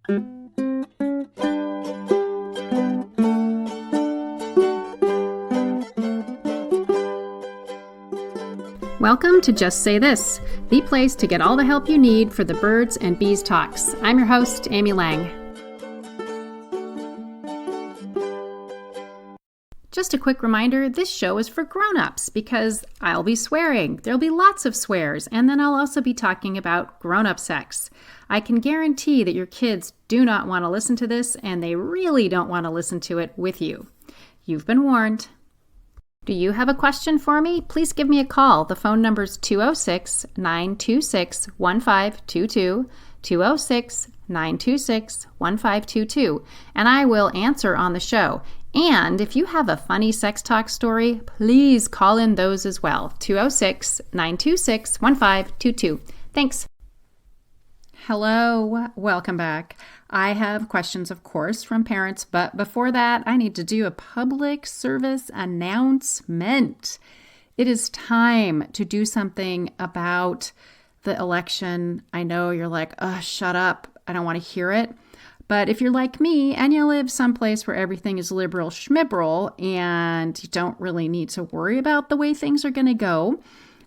Welcome to Just Say This, the place to get all the help you need for the Birds and Bees Talks. I'm your host, Amy Lang. Just a quick reminder, this show is for grown-ups because I'll be swearing. There'll be lots of swears, and then I'll also be talking about grown-up sex. I can guarantee that your kids do not want to listen to this, and they really don't want to listen to it with you. You've been warned. Do you have a question for me? Please give me a call. The phone number is 206-926-1522, 206-926-1522, and I will answer on the show. And if you have a funny sex talk story, please call in those as well, 206-926-1522. Thanks. Hello, welcome back. I have questions, of course, from parents, but before that, I need to do a public service announcement. It is time to do something about the election. I know you're like, shut up. I don't want to hear it. But if you're like me and you live someplace where everything is liberal schmiberal and you don't really need to worry about the way things are going to go,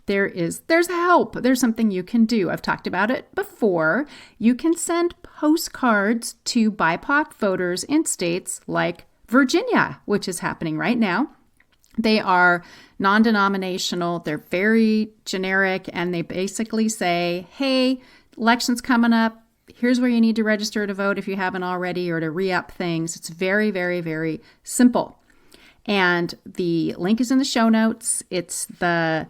there's help. There's something you can do. I've talked about it before. You can send postcards to BIPOC voters in states like Virginia, which is happening right now. They are non-denominational. They're very generic, and they basically say, hey, election's coming up. Here's where you need to register to vote if you haven't already, or to re-up things. It's very, very, very simple. And the link is in the show notes. It's the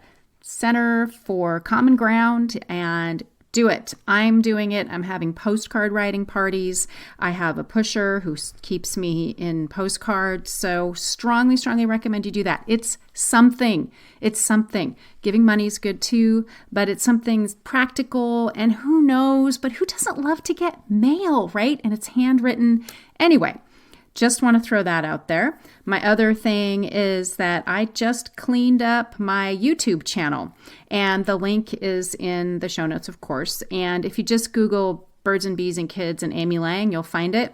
Center for Common Ground, and do it. I'm doing it. I'm having postcard writing parties. I have a pusher who keeps me in postcards. So strongly, strongly recommend you do that. It's something. It's something. Giving money is good too, but it's something practical, and who knows, but who doesn't love to get mail, right? And it's handwritten. Anyway, just want to throw that out there. My other thing is that I just cleaned up my YouTube channel, and the link is in the show notes, of course. And if you just Google Birds and Bees and Kids and Amy Lang, you'll find it.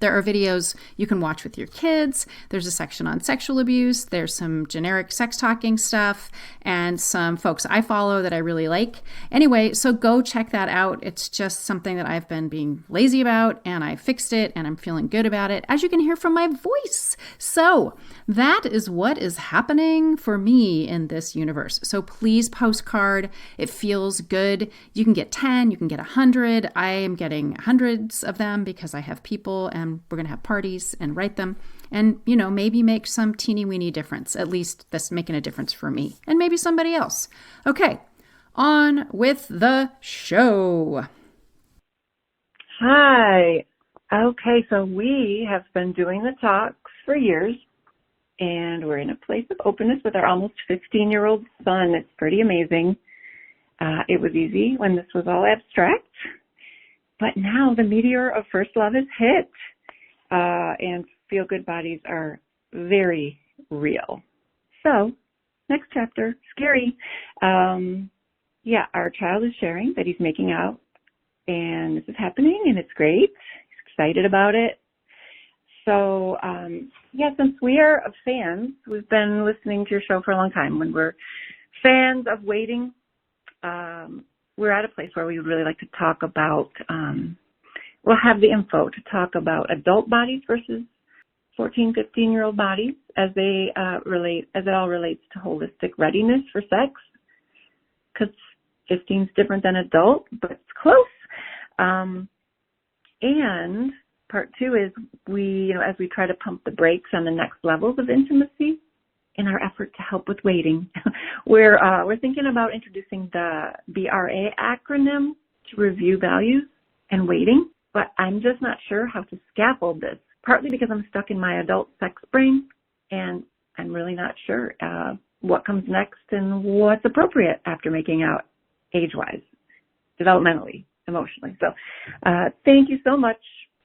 There are videos you can watch with your kids. There's a section on sexual abuse. There's some generic sex talking stuff and some folks I follow that I really like. Anyway, so go check that out. It's just something that I've been being lazy about, and I fixed it, and I'm feeling good about it, as you can hear from my voice. So that is what is happening for me in this universe. So please postcard. It feels good. You can get 10, you can get 100. I am getting hundreds of them because I have people, and we're going to have parties and write them and, maybe make some teeny weeny difference. At least that's making a difference for me and maybe somebody else. Okay, on with the show. Hi. Okay, so we have been doing the talks for years, and we're in a place of openness with our almost 15-year-old son. It's pretty amazing. It was easy when this was all abstract, but now the meteor of first love is hit. And feel-good bodies are very real. So, next chapter, scary. Our child is sharing that he's making out, and this is happening, and it's great. He's excited about it. So, since we are fans, we've been listening to your show for a long time. When we're fans of waiting, we're at a place where we would really like to talk about we'll have the info to talk about adult bodies versus 14, 15-year-old bodies as it all relates to holistic readiness for sex. Because 15 is different than adult, but it's close. And part two is as we try to pump the brakes on the next levels of intimacy in our effort to help with waiting, we're thinking about introducing the BRA acronym to review values and waiting. But I'm just not sure how to scaffold this, partly because I'm stuck in my adult sex brain, and I'm really not sure what comes next and what's appropriate after making out age-wise, developmentally, emotionally. So thank you so much.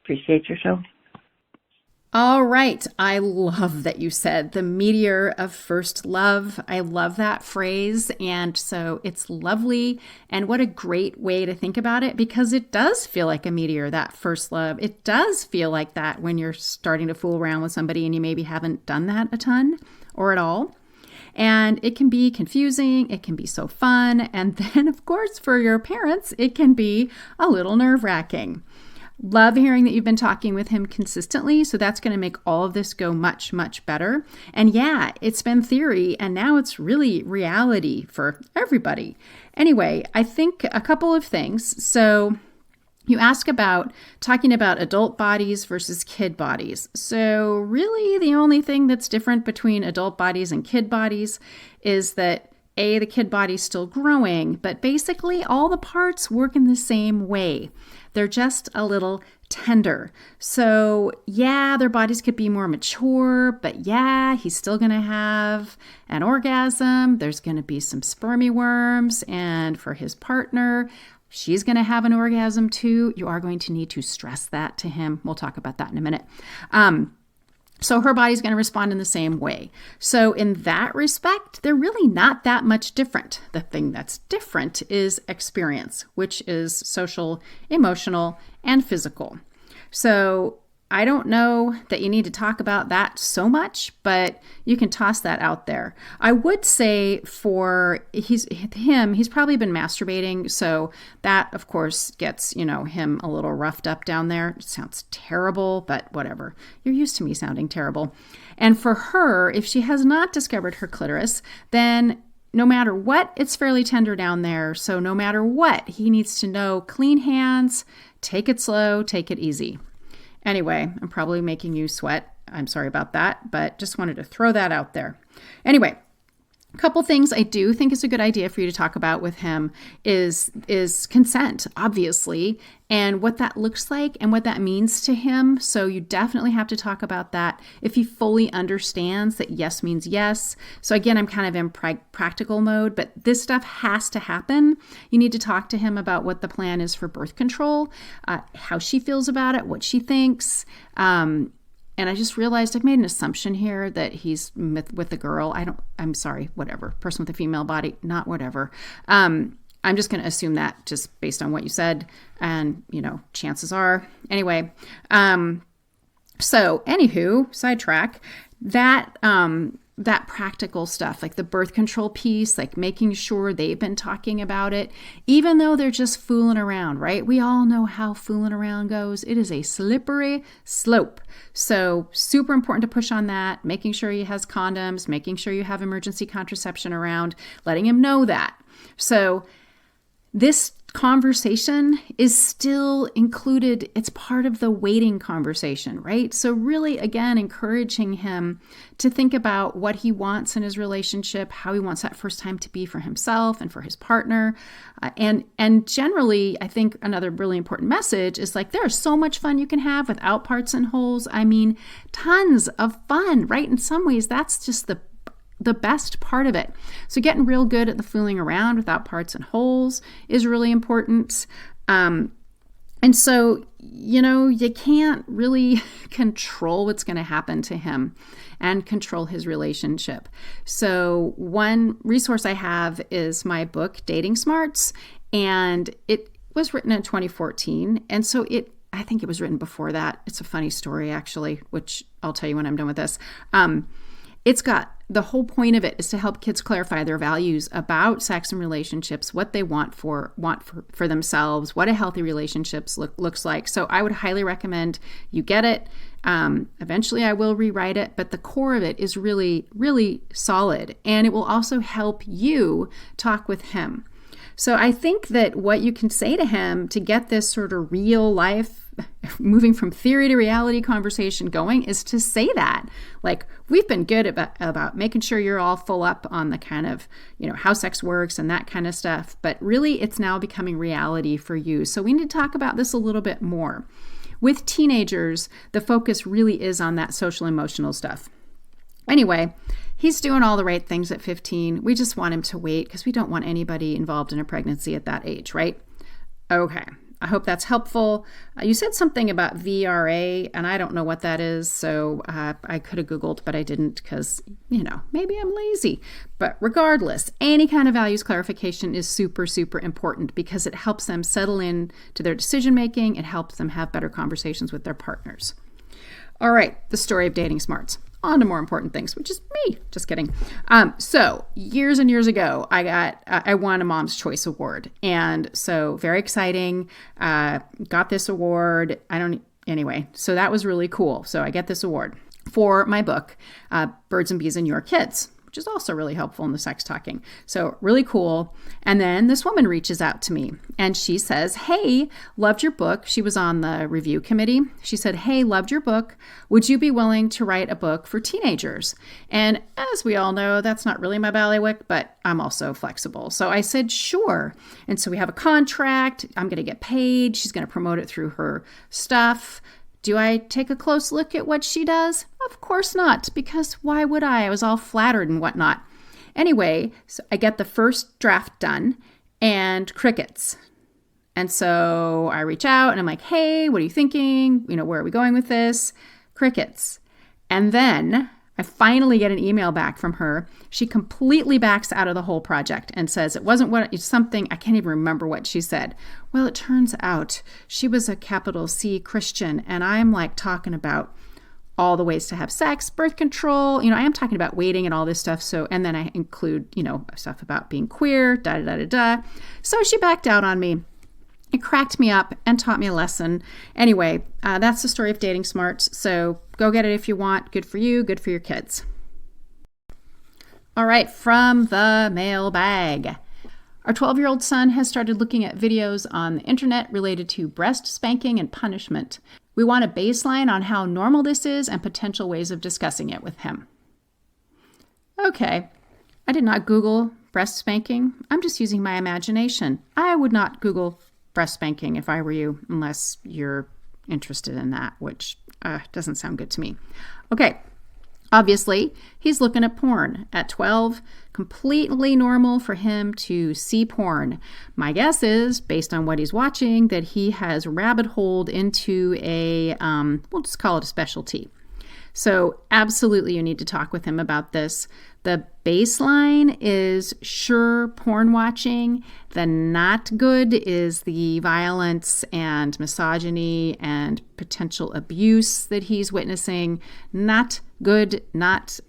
Appreciate your show. All right. I love that you said the meteor of first love. I love that phrase. And so it's lovely. And what a great way to think about it, because it does feel like a meteor, that first love. It does feel like that when you're starting to fool around with somebody and you maybe haven't done that a ton or at all. And it can be confusing. It can be so fun. And then, of course, for your parents, it can be a little nerve-wracking. Love hearing that you've been talking with him consistently. So that's going to make all of this go much, much better. And yeah, it's been theory and now it's really reality for everybody. Anyway, I think a couple of things. So you ask about talking about adult bodies versus kid bodies. So really the only thing that's different between adult bodies and kid bodies is that the kid body's still growing, but basically all the parts work in the same way. They're just a little tender. So yeah, their bodies could be more mature, but yeah, he's still going to have an orgasm. There's going to be some spermy worms. And for his partner, she's going to have an orgasm too. You are going to need to stress that to him. We'll talk about that in a minute. So her body's going to respond in the same way. So in that respect, they're really not that much different. The thing that's different is experience, which is social, emotional, and physical. So I don't know that you need to talk about that so much, but you can toss that out there. I would say for he's probably been masturbating. So that, of course, gets, him a little roughed up down there. It sounds terrible, but whatever. You're used to me sounding terrible. And for her, if she has not discovered her clitoris, then no matter what, it's fairly tender down there. So no matter what, he needs to know clean hands, take it slow, take it easy. Anyway, I'm probably making you sweat. I'm sorry about that, but just wanted to throw that out there. Anyway, a couple things I do think is a good idea for you to talk about with him is consent, obviously, and what that looks like and what that means to him. So you definitely have to talk about that if he fully understands that yes means yes. So again, I'm kind of in practical mode, but this stuff has to happen. You need to talk to him about what the plan is for birth control, how she feels about it, what she thinks. And I just realized I've made an assumption here that he's with a girl. I'm sorry, whatever. Person with a female body, not whatever. I'm just going to assume that just based on what you said. And, chances are. Anyway, so anywho, sidetrack, that practical stuff, like the birth control piece, like making sure they've been talking about it, even though they're just fooling around, right? We all know how fooling around goes. It is a slippery slope. So super important to push on that, making sure he has condoms, making sure you have emergency contraception around, letting him know that. So this conversation is still included. It's part of the waiting conversation, right? So really, again, encouraging him to think about what he wants in his relationship, how he wants that first time to be for himself and for his partner. And generally, I think another really important message is like, there's so much fun you can have without parts and holes. I mean, tons of fun, right? In some ways, that's just the best part of it. So getting real good at the fooling around without parts and holes is really important. And so, you can't really control what's going to happen to him and control his relationship. So one resource I have is my book, Dating Smarts, and it was written in 2014. And so I think it was written before that. It's a funny story, actually, which I'll tell you when I'm done with this. It's got the whole point of it is to help kids clarify their values about sex and relationships, what they want for themselves, what a healthy relationships looks like. So I would highly recommend you get it. Eventually I will rewrite it, but the core of it is really, really solid. And it will also help you talk with him. So I think that what you can say to him to get this sort of real life, moving from theory to reality conversation going is to say that, like, we've been good about making sure you're all full up on the kind of, how sex works and that kind of stuff. But really, it's now becoming reality for you. So we need to talk about this a little bit more. With teenagers, the focus really is on that social emotional stuff. Anyway, he's doing all the right things at 15. We just want him to wait because we don't want anybody involved in a pregnancy at that age, right? Okay. I hope that's helpful. You said something about VRA, and I don't know what that is, so I could have Googled, but I didn't because, maybe I'm lazy. But regardless, any kind of values clarification is super, super important because it helps them settle in to their decision making. It helps them have better conversations with their partners. All right, the story of dating smarts. On to more important things, which is me. Just kidding. So years and years ago, I won a Mom's Choice Award. And so very exciting. Got this award. Anyway, so that was really cool. So I get this award for my book, Birds and Bees and Your Kids, which is also really helpful in the sex talking. So really cool. And then this woman reaches out to me and she says, hey, loved your book. She was on the review committee. She said, hey, loved your book. Would you be willing to write a book for teenagers? And as we all know, that's not really my bailiwick, but I'm also flexible. So I said, sure. And so we have a contract. I'm going to get paid. She's going to promote it through her stuff. Do I take a close look at what she does? Of course not, because why would I? I was all flattered and whatnot. Anyway, so I get the first draft done and crickets. And so I reach out and I'm like, hey, what are you thinking? Where are we going with this? Crickets. And then I finally get an email back from her. She completely backs out of the whole project and says it's something, I can't even remember what she said. Well, it turns out she was a capital C Christian, and I'm like talking about all the ways to have sex, birth control, I am talking about waiting and all this stuff. So, and then I include, stuff about being queer, So she backed out on me. It cracked me up and taught me a lesson. Anyway, that's the story of dating smarts. So go get it if you want. Good for you, good for your kids. All right, from the mailbag. Our 12-year-old son has started looking at videos on the internet related to breast spanking and punishment. We want a baseline on how normal this is and potential ways of discussing it with him. Okay, I did not Google breast spanking. I'm just using my imagination. I would not Google breast spanking if I were you, unless you're interested in that, which doesn't sound good to me. Okay, obviously, he's looking at porn at 12. Completely normal for him to see porn. My guess is, based on what he's watching, that he has rabbit-holed into we'll just call it a specialty. So absolutely you need to talk with him about this. The baseline is sure porn watching. The not good is the violence and misogyny and potential abuse that he's witnessing. Not good, not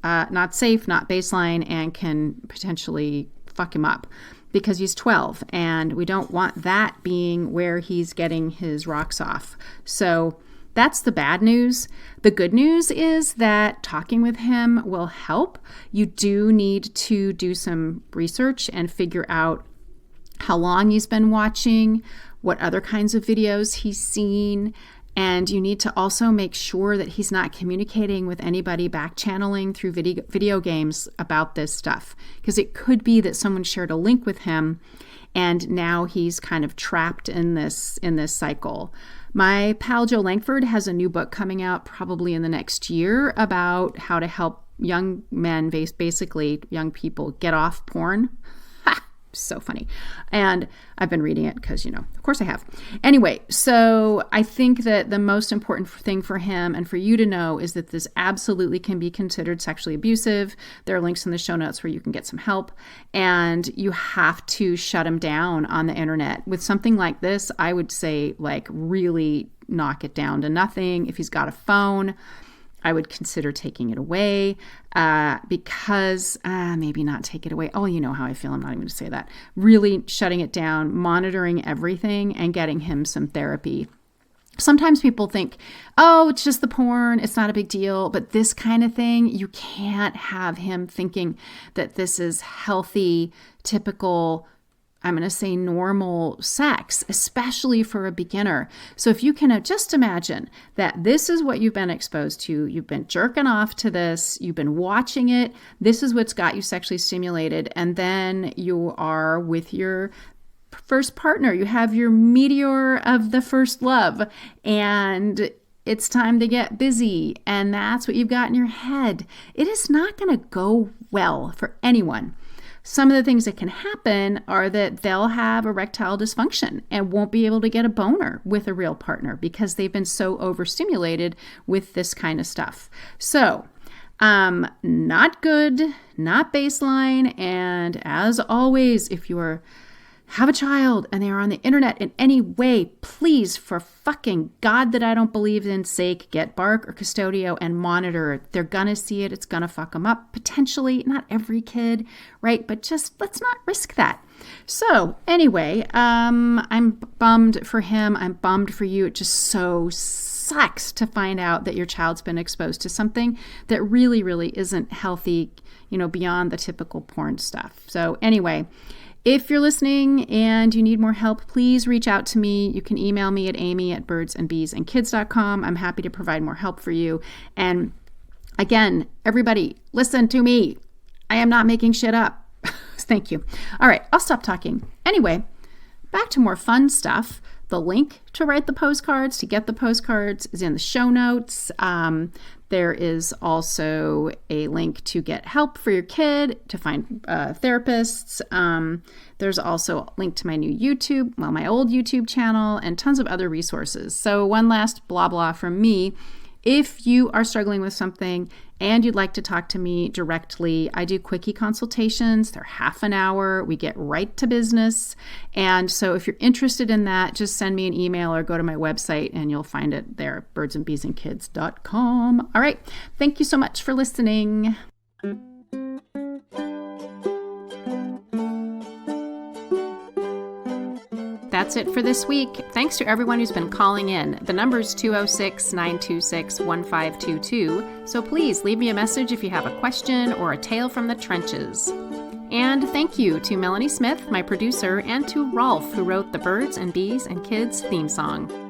safe, not baseline, and can potentially fuck him up because he's 12 and we don't want that being where he's getting his rocks off. So that's the bad news. The good news is that talking with him will help. You do need to do some research and figure out how long he's been watching, what other kinds of videos he's seen, and you need to also make sure that he's not communicating with anybody back channeling through video games about this stuff, because it could be that someone shared a link with him and now he's kind of trapped in this cycle. My pal Joe Langford has a new book coming out probably in the next year about how to help young men, basically young people, get off porn. Ha! So funny. And I've been reading it because, of course I have. Anyway, so I think that the most important thing for him and for you to know is that this absolutely can be considered sexually abusive. There are links in the show notes where you can get some help. And you have to shut him down on the internet. With something like this, I would say, really knock it down to nothing. If he's got a phone, I would consider taking it away because maybe not take it away. Oh, you know how I feel. I'm not even going to say that. Really shutting it down, monitoring everything, and getting him some therapy. Sometimes people think, oh, it's just the porn. It's not a big deal. But this kind of thing, you can't have him thinking that this is healthy, typical, I'm going to say normal sex, especially for a beginner. So if you can just imagine that this is what you've been exposed to, you've been jerking off to this, you've been watching it, this is what's got you sexually stimulated, and then you are with your first partner, you have your meteor of the first love, and it's time to get busy, and that's what you've got in your head. It is not going to go well for anyone. some of the things that can happen are that they'll have erectile dysfunction and won't be able to get a boner with a real partner because they've been so overstimulated with this kind of stuff. So, not good, not baseline. And as always, if you have a child and they are on the internet in any way, please, for fucking God that I don't believe in sake, get Bark or Custodio and monitor it. They're gonna see it. It's gonna fuck them up. Potentially, not every kid, right? But just let's not risk that. So anyway, I'm bummed for him. I'm bummed for you. It just so sucks to find out that your child's been exposed to something that really, really isn't healthy, beyond the typical porn stuff. So anyway, if you're listening and you need more help, please reach out to me. You can email me at amy@birdsandbeesandkids.com. I'm happy to provide more help for you. And again, everybody, listen to me. I am not making shit up. Thank you. All right, I'll stop talking. Anyway, back to more fun stuff. The link to write the postcards, to get the postcards, is in the show notes. There is also a link to get help for your kid, to find therapists. There's also a link to my my old YouTube channel, and tons of other resources. So one last blah blah from me. If you are struggling with something and you'd like to talk to me directly, I do quickie consultations. They're half an hour. We get right to business. And so if you're interested in that, just send me an email or go to my website and you'll find it there, birdsandbeesandkids.com. All right. Thank you so much for listening. That's it for this week. Thanks to everyone who's been calling in. The number's 206-926-1522, so please leave me a message if you have a question or a tale from the trenches. And thank you to Melanie Smith, my producer, and to Rolf, who wrote the Birds and Bees and Kids theme song.